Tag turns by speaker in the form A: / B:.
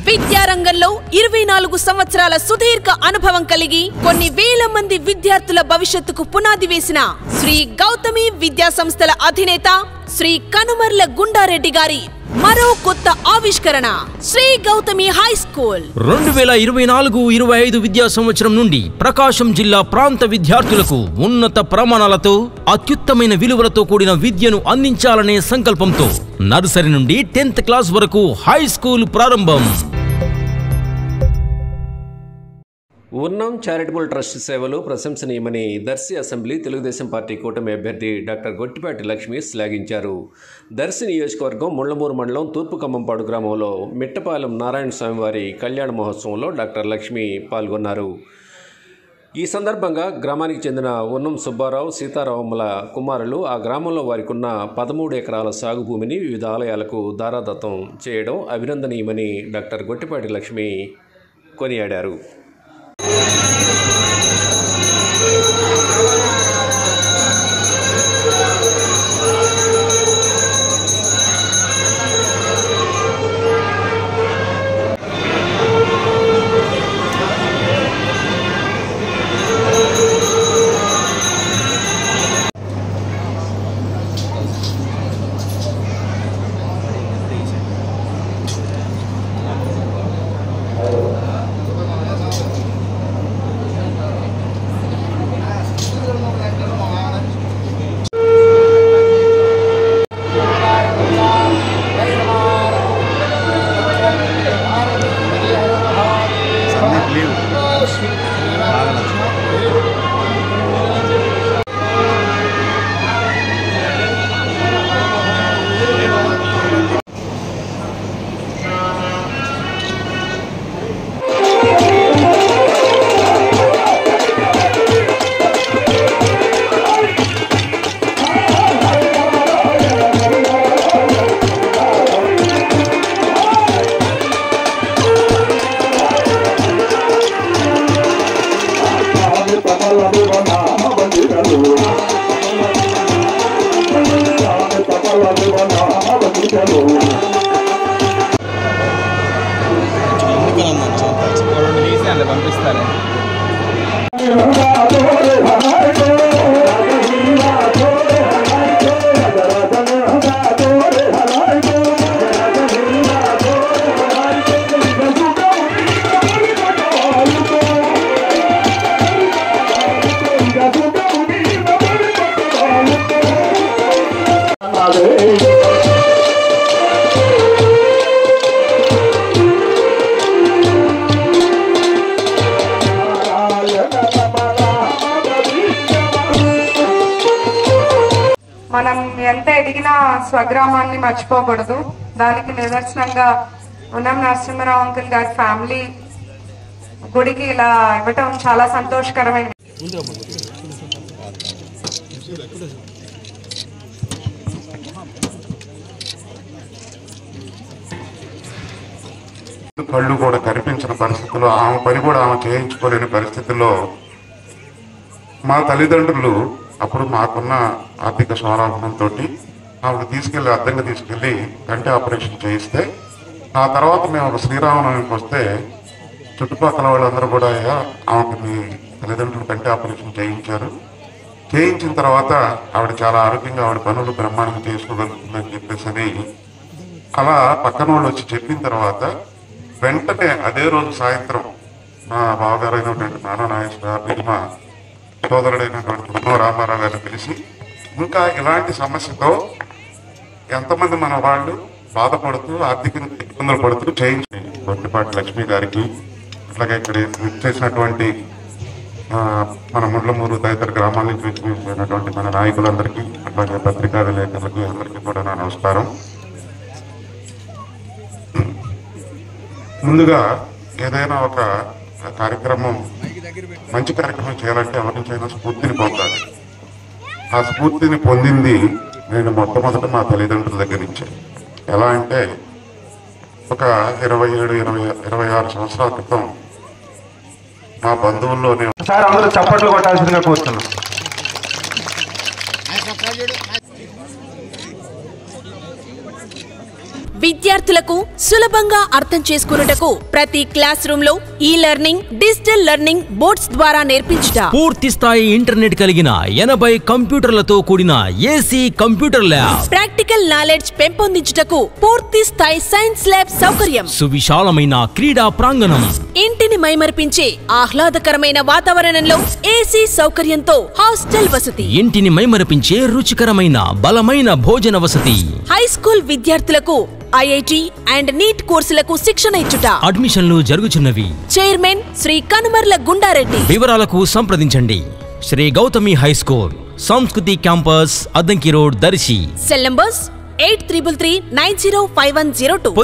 A: విద్యారంగంలో 24 సంవత్సరాల సుదీర్ఘ అనుభవం కలిగి కొన్ని వేల మంది విద్యార్థుల భవిష్యత్తుకు పునాది వేసిన శ్రీ గౌతమి విద్యా సంస్థల అధినేత శ్రీ కనుమర్ల గుండారెడ్డి గారి మరో కొత్త ఆవిష్కరణ శ్రీ గౌతమి హై స్కూల్
B: 2024-25 విద్యా సంవత్సరం నుండి ప్రకాశం జిల్లా ప్రాంత విద్యార్థులకు ఉన్నత ప్రమాణాలతో అత్యుత్తమైన విలువలతో కూడిన విద్యను అందించాలనే సంకల్పంతో నర్సరీ నుండి 10th క్లాస్ వరకు హై స్కూల్ ప్రారంభం.
C: ఉన్నం చారిటబుల్ ట్రస్ట్ సేవలు ప్రశంసనీయమని దర్శి అసెంబ్లీ తెలుగుదేశం పార్టీ కూటమి అభ్యర్థి డాక్టర్ గొట్టిపాటి లక్ష్మి శ్లాఘించారు. దర్శి నియోజకవర్గం ముళ్లమూరు మండలం తూర్పు ఖమ్మంపాడు గ్రామంలో మిట్టపాలెం నారాయణ స్వామివారి కళ్యాణ మహోత్సవంలో డాక్టర్ లక్ష్మి పాల్గొన్నారు. ఈ సందర్భంగా గ్రామానికి చెందిన ఉన్నం సుబ్బారావు సీతారామముల కుమారులు ఆ గ్రామంలో వారికున్న 13 ఎకరాల సాగు భూమిని వివిధ ఆలయాలకు దారాదత్తం చేయడం అభినందనీయమని డాక్టర్ గొట్టిపాటి లక్ష్మి కొనియాడారు.
D: మనం ఎంత ఎదిగినా స్వగ్రామాన్ని మర్చిపోకూడదు. దానికి నిదర్శనంగా ఉన్నం నరసింహరావు అంకుల్ గారి ఫ్యామిలీ గుడికి ఇలా ఇవ్వటం చాలా సంతోషకరమైనది.
E: కళ్ళు కూడా కనిపించిన పరిస్థితుల్లో ఆమె పని కూడా ఆమె చేయించుకోలేని పరిస్థితుల్లో మా తల్లిదండ్రులు అప్పుడు మాకున్న ఆర్థిక స్వావలంబనంతో ఆమెకు తీసుకెళ్లి అద్దెంగా తీసుకెళ్లి కంటి ఆపరేషన్ చేయిస్తే ఆ తర్వాత మేము ఒక శ్రీరామనవమికి వస్తే చుట్టుపక్కల వాళ్ళందరూ కూడా ఆమెకు మీ తల్లిదండ్రులు కంటి ఆపరేషన్ చేయించారు. చేయించిన తర్వాత ఆవిడ చాలా ఆరోగ్యంగా ఆవిడ పనులు బ్రహ్మాండంగా చేసుకోగలుగుతుందని చెప్పేసి అలా పక్కన వాళ్ళు వచ్చి చెప్పిన తర్వాత వెంటనే అదే రోజు సాయంత్రం మా బావగారు అయినటువంటి నానా నాగేశ్వర గారిని మా సోదరుడైనటువంటి ఉన్నో రామారావు గారిని పిలిచి ఇంకా ఇలాంటి సమస్యతో ఎంతమంది మన వాళ్ళు బాధపడుతూ ఆర్థిక ఇబ్బందులు పడుతూ చేయించి గొట్టిపాటి లక్ష్మి గారికి అట్లాగే ఇక్కడ చేసినటువంటి మన ముళ్లమూరు తదితర గ్రామాల నుంచి వచ్చినటువంటి మన నాయకులందరికీ అట్లాగే పత్రికా విలేకరులకి అందరికీ కూడా నా నమస్కారం. ముందుగా ఏదైనా ఒక కార్యక్రమం మంచి కార్యక్రమం చేయాలంటే ఎవరి నుంచైనా స్ఫూర్తిని పొందాలి. ఆ స్ఫూర్తిని పొందింది నేను మొట్టమొదట మా తల్లిదండ్రుల దగ్గర నుంచి. ఎలా అంటే ఒక 27-26 సంవత్సరాల క్రితం మా బంధువుల్లోనే
F: సార్ అందరూ చప్పట్లు కొట్టాల్సిందిగా కోరుతున్నాం.
A: విద్యార్థులకు సులభంగా అర్థం చేసుకున్నటకు ప్రతి క్లాస్ రూమ్ లో ఈ లెర్నింగ్, డిజిటల్ లెర్నింగ్ బోర్డ్స్ ద్వారా నేర్పించుట.
B: పూర్తి స్థాయి ఇంటర్నెట్ కలిగిన 80 కంప్యూటర్లతో కూడిన AC computer lab.
A: Practical knowledge పెంపొందించుటకు పూర్తి స్థాయి సైన్స్ ల్యాబ్ సౌకర్యం.
B: సువిశాలమైన క్రీడా ప్రాంగణం.
A: ఇంటిని మైమరిపించే ఆహ్లాదకరమైన వాతావరణంలో ఏసీ సౌకర్యంతో హాస్టల్ వసతి.
B: ఇంటిని మైమరిపించే రుచికరమైన బలమైన భోజన వసతి.
A: హై స్కూల్ విద్యార్థులకు ఐఐటి అండ్ నీట్ కోర్సులకు శిక్షణ ఇచ్చుట.
B: అడ్మిషన్లు జరుగుచున్నవి.
A: చైర్మన్ శ్రీ కనుమర్ల గుండారెడ్డి.
B: వివరాలకు సంప్రదించండి. Shri Gautami high school, Sanskriti campus, Addanki road, Darshi.
A: Cell numbers 8333905102.